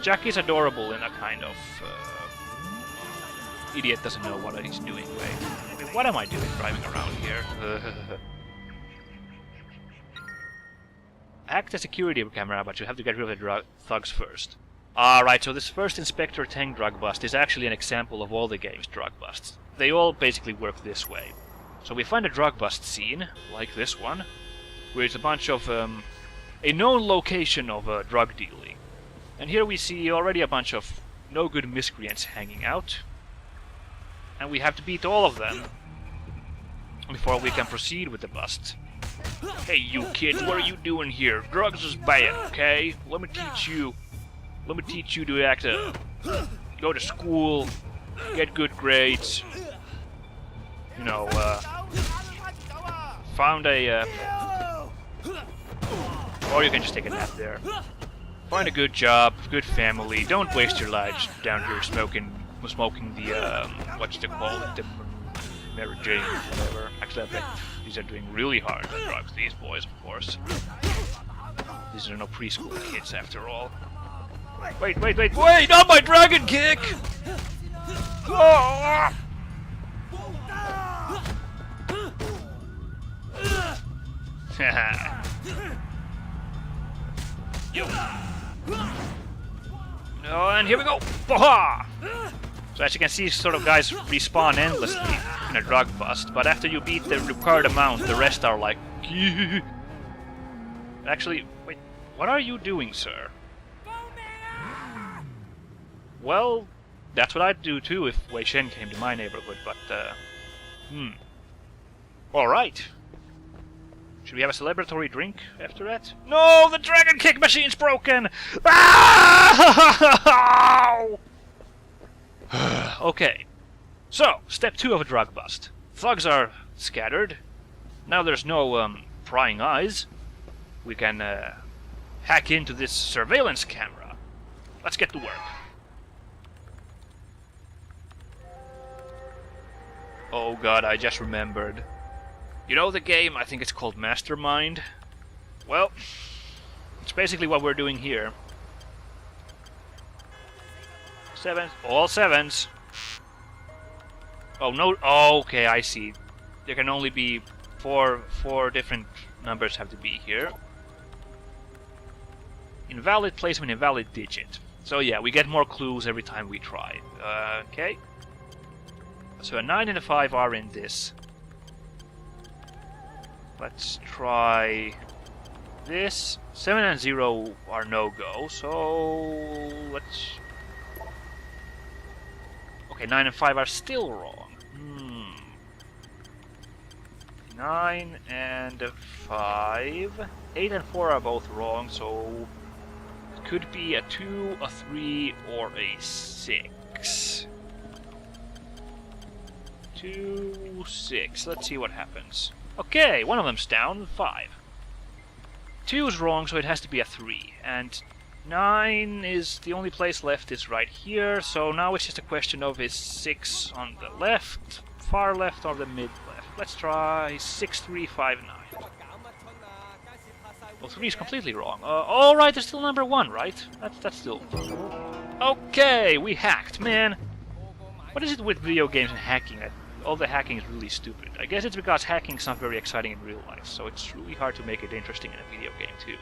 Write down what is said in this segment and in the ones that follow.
Jack is adorable in a kind of idiot doesn't know what he's doing way. I mean, what am I doing driving around here? Hack the security camera, but you have to get rid of the thugs first. Alright, so this first Inspector Tang drug bust is actually an example of all the game's drug busts. They all basically work this way. So we find a drug bust scene, like this one, where it's a bunch of, a known location of drug dealing. And here we see already a bunch of no-good miscreants hanging out. And we have to beat all of them before we can proceed with the bust. Hey you kid, what are you doing here? Drugs is bad, okay? Let me teach you to act go to school, get good grades. You know, found a or you can just take a nap there. Find a good job, good family. Don't waste your lives down here smoking the what you call it, the Mary Jane, whatever. Actually, I bet these are doing really hard on drugs. These boys, of course. These are no preschool kids, after all. Wait! Not my dragon kick! Oh! Yo. Oh, and here we go! Baha! So as you can see, sort of guys respawn endlessly in a drug bust, but after you beat the required amount, the rest are like... Actually, wait, what are you doing, sir? Well, that's what I'd do too if Wei Shen came to my neighborhood, but, Alright. Should we have a celebratory drink after that? No, the dragon kick machine's broken! Ah! Okay. So, step 2 of a drug bust. Thugs are scattered. Now there's no, prying eyes. We can, hack into this surveillance camera. Let's get to work. Oh god, I just remembered. You know the game, I think it's called Mastermind? Well, it's basically what we're doing here. Sevens, all sevens. Oh no, oh, okay, I see. There can only be four different numbers have to be here. Invalid placement, invalid digit. So yeah, we get more clues every time we try. Okay. So a 9 and a 5 are in this. Let's try this. 7 and 0 are no-go, so let's... Okay, 9 and 5 are still wrong. 9 and 5. 8 and 4 are both wrong, so it could be a 2, a 3, or a 6. 2, 6. Let's see what happens. Okay, one of them's down, 5. 2 is wrong, so it has to be a 3. And 9 is the only place left is right here, so now it's just a question of is 6 on the left, far left, or the mid left. Let's try 6, 3, 5, 9. Well, 3 is completely wrong. Alright, there's still number 1, right? That's still... Okay, we hacked, man! What is it with video games and hacking? All the hacking is really stupid. I guess it's because hacking's not very exciting in real life, so it's really hard to make it interesting in a video game too.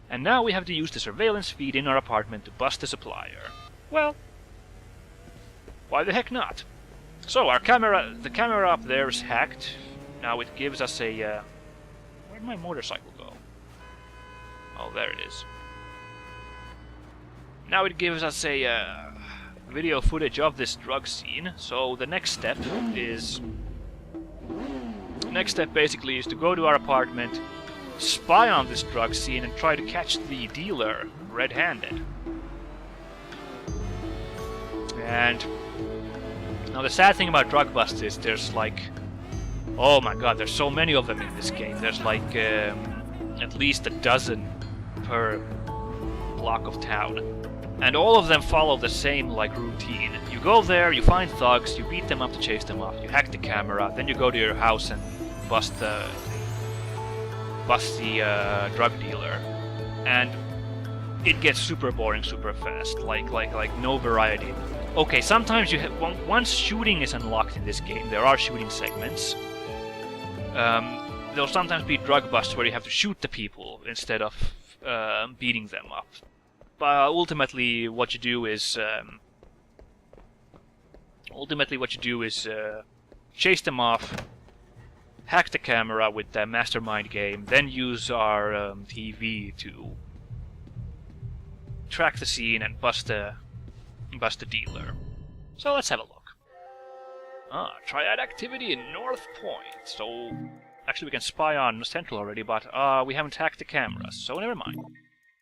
And now we have to use the surveillance feed in our apartment to bust the supplier. Well, why the heck not? So the camera up there is hacked. Now it gives us a... where'd my motorcycle go? Oh, there it is. Now it gives us a video footage of this drug scene. So the next step is... basically is to go to our apartment, spy on this drug scene, and try to catch the dealer red-handed. And now the sad thing about drug busts is there's like... Oh my god, there's so many of them in this game. There's like at least a dozen per block of town. And all of them follow the same like routine. You go there, you find thugs, you beat them up to chase them off, you hack the camera, then you go to your house and bust the drug dealer. And it gets super boring super fast. Like no variety. Okay, sometimes you have once shooting is unlocked in this game, there are shooting segments. There'll sometimes be drug busts where you have to shoot the people instead of beating them up. But ultimately, what you do is chase them off, hack the camera with the mastermind game, then use our TV to track the scene and bust the dealer. So let's have a look. Triad activity in North Point. So actually we can spy on Central already, but we haven't hacked the cameras, so never mind.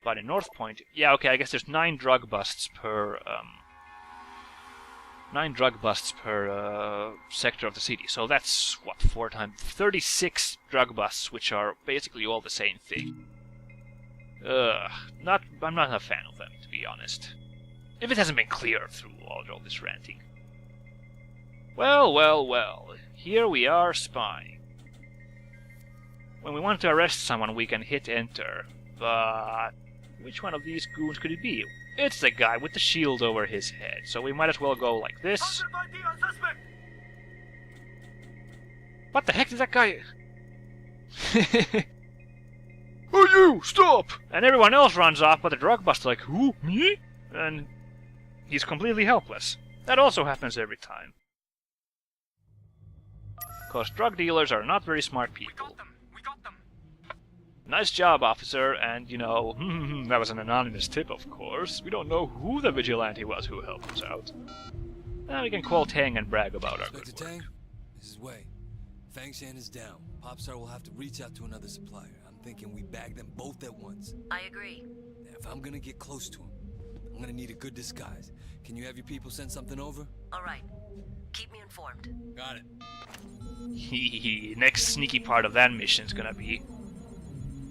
But in North Point, yeah, okay, I guess there's 9 drug busts per sector of the city. So that's what, 4 times 36 drug busts, which are basically all the same thing. I'm not a fan of them, to be honest. If it hasn't been clear through all this ranting. Well, here we are spying. When we want to arrest someone, we can hit enter, but which one of these goons could it be? It's the guy with the shield over his head, so we might as well go like this. What the heck did that guy... Oh, you! Stop! And everyone else runs off, but the drug buster's like, who? Me? And he's completely helpless. That also happens every time. Because drug dealers are not very smart people. We got them! Nice job, officer, and, you know, that was an anonymous tip, of course. We don't know who the vigilante was who helped us out. Now we can call Tang and brag about our good work. Tang, this is Wei. Fangshan is down. Popstar will have to reach out to another supplier. I'm thinking we bag them both at once. I agree. If I'm gonna get close to him, I'm gonna need a good disguise. Can you have your people send something over? All right. Keep me informed. Got it. Next sneaky part of that mission is gonna be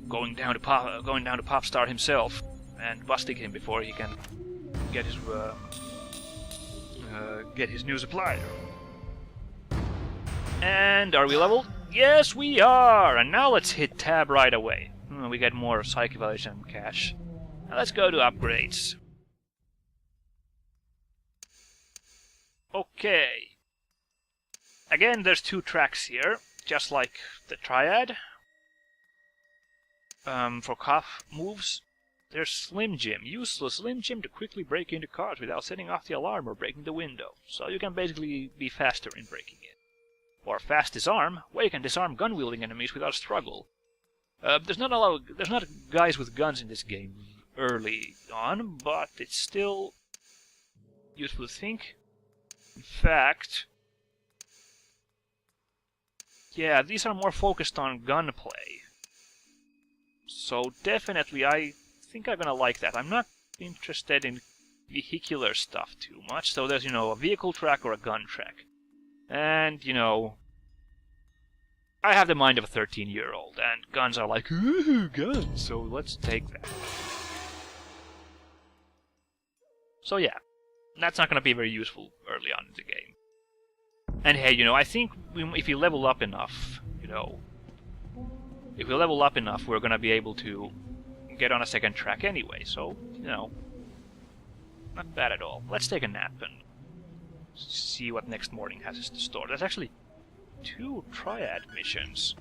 going down to Popstar himself and busting him before he can get his new supplier. And are we leveled? Yes, we are. And now let's hit tab right away. We get more psych evaluation cash. Now let's go to upgrades. Okay. Again, there's 2 tracks here, just like the Triad. For cough moves, there's Slim Jim. Useless Slim Jim to quickly break into cars without setting off the alarm or breaking the window. So you can basically be faster in breaking in. Or Fast Disarm, where you can disarm gun-wielding enemies without struggle. There's not guys with guns in this game early on, but it's still useful to think. In fact, yeah, these are more focused on gunplay. So definitely, I think I'm gonna like that. I'm not interested in vehicular stuff too much, so there's, you know, a vehicle track or a gun track. And, you know, I have the mind of a 13-year-old, and guns are like, ooh, guns, so let's take that. So yeah, that's not gonna be very useful early on in the game. And hey, you know, I think if you level up enough, you know, if we level up enough, we're gonna be able to get on a second track anyway, so, you know, not bad at all. Let's take a nap and see what next morning has in store. There's actually 2 Triad missions.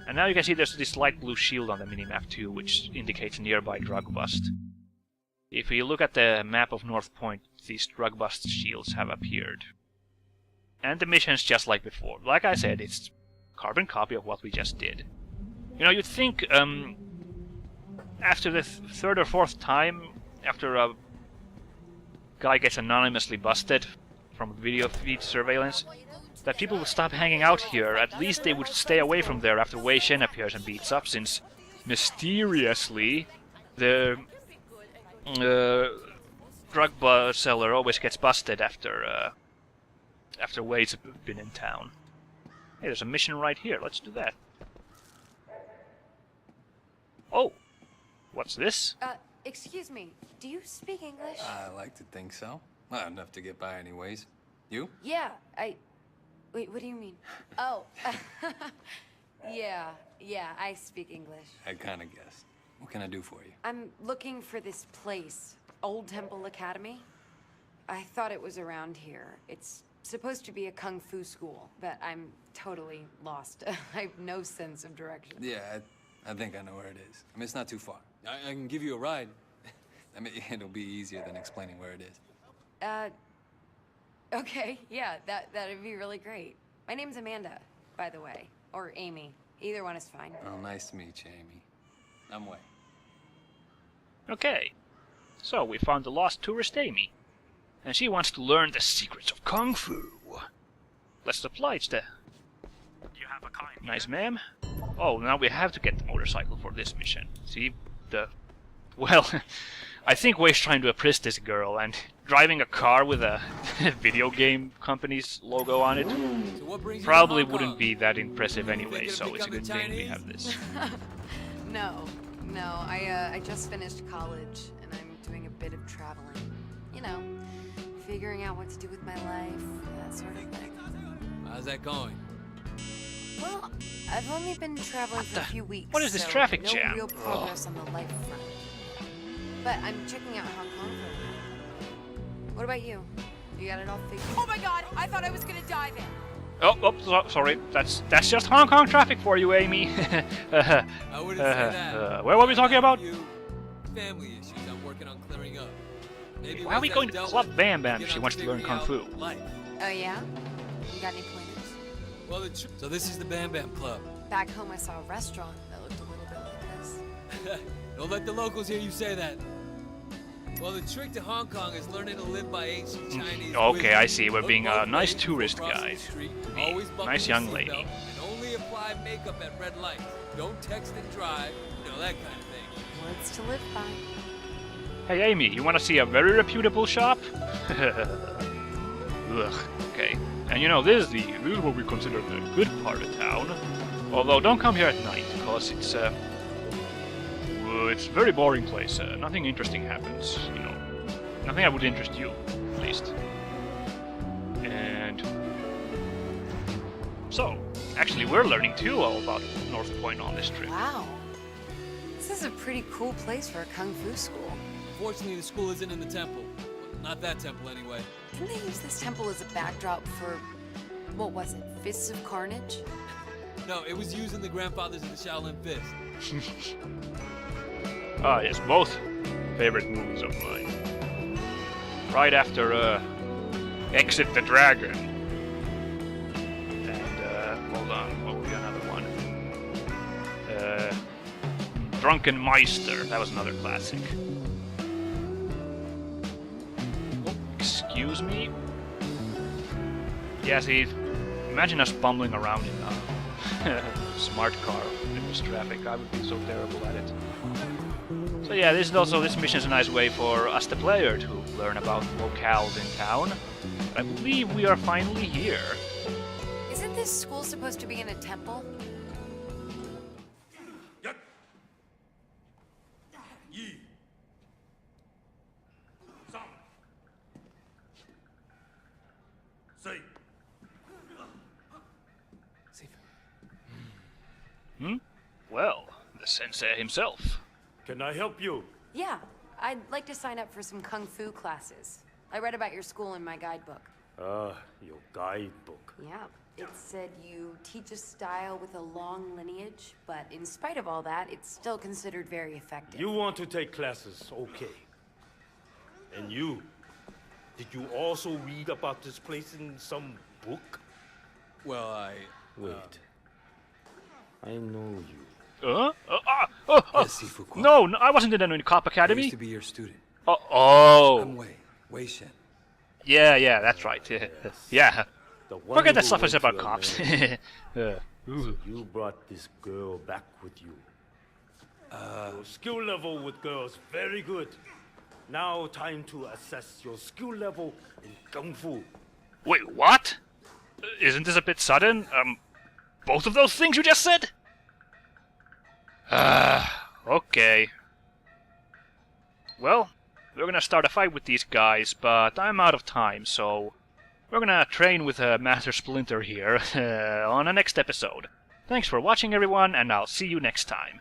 And now you can see there's this light blue shield on the minimap too, which indicates a nearby drug bust. If you look at the map of North Point, these drug bust shields have appeared. And the mission's just like before. Like I said, it's carbon copy of what we just did. You know, you'd think after the 3rd or 4th time, after a guy gets anonymously busted from video feed surveillance, that people would stop hanging out here. At least they would stay away from there after Wei Shen appears and beats up, since mysteriously the drug seller always gets busted after Wei's been in town. Hey, there's a mission right here. Let's do that. Oh, what's this? Excuse me. Do you speak English? I like to think so. Well, enough to get by anyways. You? Yeah, Wait, what do you mean? Oh, yeah, I speak English. I kinda guessed. What can I do for you? I'm looking for this place, Old Temple Academy. I thought it was around here. It's supposed to be a kung fu school, but I'm totally lost. I have no sense of direction. Yeah, I think I know where it is. I mean, it's not too far. I can give you a ride. I mean, it'll be easier than explaining where it is. Okay, yeah, that'd be really great. My name's Amanda, by the way. Or Amy. Either one is fine. Well, nice to meet you, Amy. I'm Wei. Okay, so we found the lost tourist Amy, and she wants to learn the secrets of Kung Fu. Let's oblige the... You have a client Nice ma'am. Oh, now we have to get the motorcycle for this mission. See, well, I think Wei's trying to impress this girl, and driving a car with a video game company's logo on it So what brings you to probably Hong wouldn't Kong? be that impressive anyway, Thinking of so it's a good becoming thing we Chinese? have this. No. I just finished college, and I'm doing a bit of traveling. You know, figuring out what to do with my life, that sort of thing. How's that going? Well, I've only been traveling for a few weeks. what is this so traffic no jam? real progress on the life front. But I'm checking out Hong Kong for a while. What about you? You got it all figured? Oh my god, I thought I was gonna die there. Sorry, that's just Hong Kong traffic for you, Amy. I wouldn't say that. Where were we talking about? Few family issues I'm working on clearing up. Maybe Why are we once going that's to dealt Club with, Bam Bam we if get she on wants to learn figuring Kung Fu? out life. Oh yeah? You got any pointers? Well, so this is the Bam Bam Club. Back home I saw a restaurant that looked a little bit like this. Don't let the locals hear you say that. Well, the trick to Hong Kong is learning to live by ancient Chinese Okay, wisdom. I see. We're Look being a both nice ways tourist before crossing guide the street. to me. Always buckle Nice your young seatbelt, lady. And only apply makeup at red lights. Don't text and drive. You know, that kind of thing. Words to live by. Hey, Amy, you want to see a very reputable shop? Ugh, okay. And you know, this is what we consider the good part of town. Although, don't come here at night, because it's a very boring place. Nothing interesting happens, you know. Nothing that would interest you, at least. And... So, actually, we're learning too all about North Point on this trip. Wow. This is a pretty cool place for a kung fu school. Fortunately, the school isn't in the temple. Not that temple, anyway. Didn't they use this temple as a backdrop for, what was it, Fists of Carnage? No, it was used in the grandfathers of the Shaolin Fist. Ah, yes, both favorite movies of mine. Right after, Exit the Dragon. And, hold on, what would be another one? Drunken Meister, that was another classic. Oh, excuse me? Yeah, see, imagine us bumbling around in a smart car in this traffic. I would be so terrible at it. So yeah, this mission is a nice way for us, the player, to learn about locales in town. I believe we are finally here. Isn't this school supposed to be in a temple? Well, the sensei himself. Can I help you? Yeah, I'd like to sign up for some kung fu classes. I read about your school in my guidebook. Your guidebook. Yeah, it said you teach a style with a long lineage, but in spite of all that, it's still considered very effective. You want to take classes, okay. And you? Did you also read about this place in some book? Well, Wait. I know you. Yes, Sifu Kwa. No, I wasn't in a cop I academy. used to be your student. Oh, I'm Wei Shen. yeah, that's right. Yeah. The one Forget that who stuff is went about to cops. America. Ooh. You brought this girl back with you. Your skill level with girls, very good. Now time to assess your skill level in Kung Fu. Wait, what? Isn't this a bit sudden? Both of those things you just said? Okay. Well, we're gonna start a fight with these guys, but I'm out of time, so we're gonna train with Master Splinter here on the next episode. Thanks for watching, everyone, and I'll see you next time.